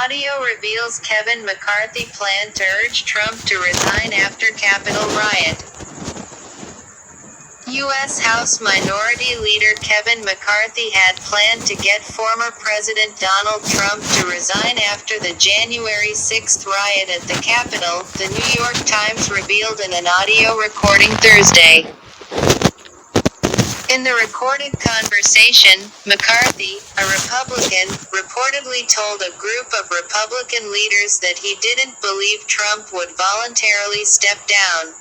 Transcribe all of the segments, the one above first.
Audio reveals Kevin McCarthy planned to urge Trump to resign after Capitol riot. U.S. House Minority Leader Kevin McCarthy had planned to get former President Donald Trump to resign after the January 6 riot at the Capitol, the New York Times revealed in an audio recording Thursday. In the recorded conversation, McCarthy, a Republican, reportedly told a group of Republican leaders that he didn't believe Trump would voluntarily step down,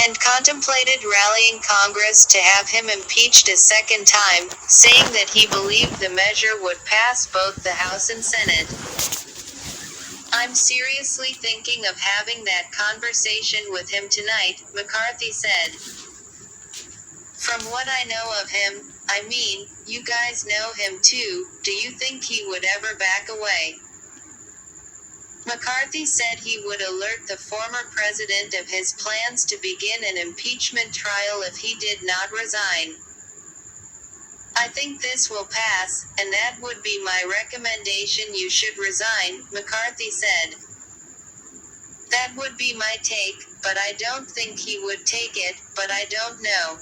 and contemplated rallying Congress to have him impeached a second time, saying that he believed the measure would pass both the House and Senate. "I'm seriously thinking of having that conversation with him tonight," McCarthy said. "From what I know of him, I mean, you guys know him too, do you think he would ever back away?" McCarthy said he would alert the former president of his plans to begin an impeachment trial if he did not resign. "I think this will pass, and that would be my recommendation, you should resign," McCarthy said. "That would be my take, but I don't think he would take it, but I don't know."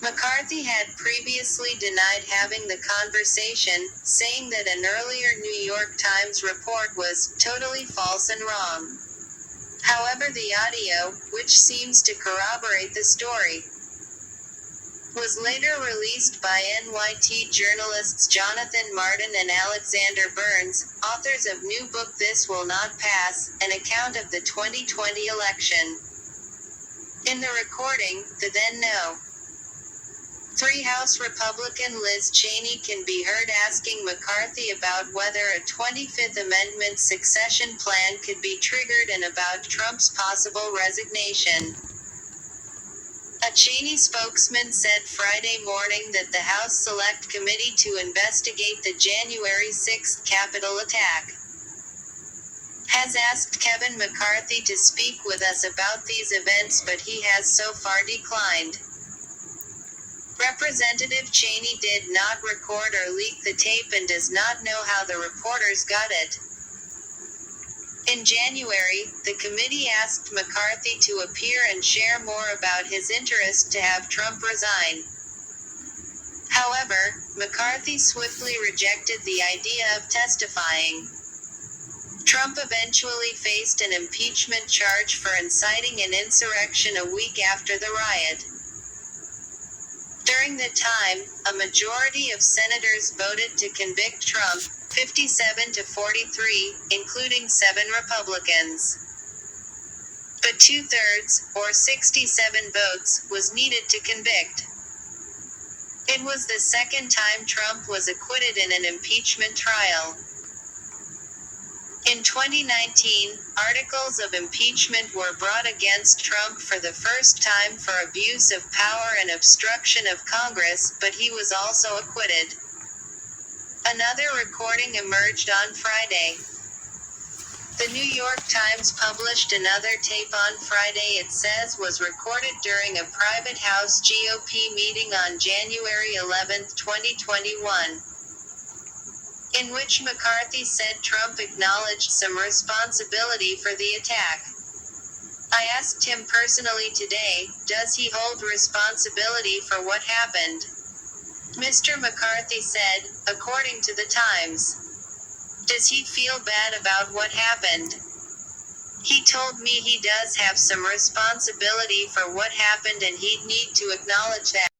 McCarthy had previously denied having the conversation, saying that an earlier New York Times report was "totally false and wrong." However, the audio, which seems to corroborate the story, was later released by NYT journalists Jonathan Martin and Alexander Burns, authors of new book This Will Not Pass, an account of the 2020 election. In the recording, the then No. 3 House Republican Liz Cheney can be heard asking McCarthy about whether a 25th Amendment succession plan could be triggered and about Trump's possible resignation. A Cheney spokesman said Friday morning that the House Select Committee to investigate the January 6 Capitol attack has asked Kevin McCarthy to speak with us about these events, but he has so far declined. Representative Cheney did not record or leak the tape and does not know how the reporters got it. In January, the committee asked McCarthy to appear and share more about his interest to have Trump resign. However, McCarthy swiftly rejected the idea of testifying. Trump eventually faced an impeachment charge for inciting an insurrection a week after the riot. During the time, a majority of senators voted to convict Trump, 57 to 43, including 7 Republicans. But 2/3, or 67 votes, was needed to convict. It was the second time Trump was acquitted in an impeachment trial. In 2019, articles of impeachment were brought against Trump for the first time for abuse of power and obstruction of Congress, but he was also acquitted. Another recording emerged on Friday. The New York Times published another tape on Friday it says was recorded during a private House GOP meeting on January 11, 2021. In which McCarthy said Trump acknowledged some responsibility for the attack. "I asked him personally today, does he hold responsibility for what happened?" Mr. McCarthy said, according to the Times. "Does he feel bad about what happened? He told me he does have some responsibility for what happened and he'd need to acknowledge that."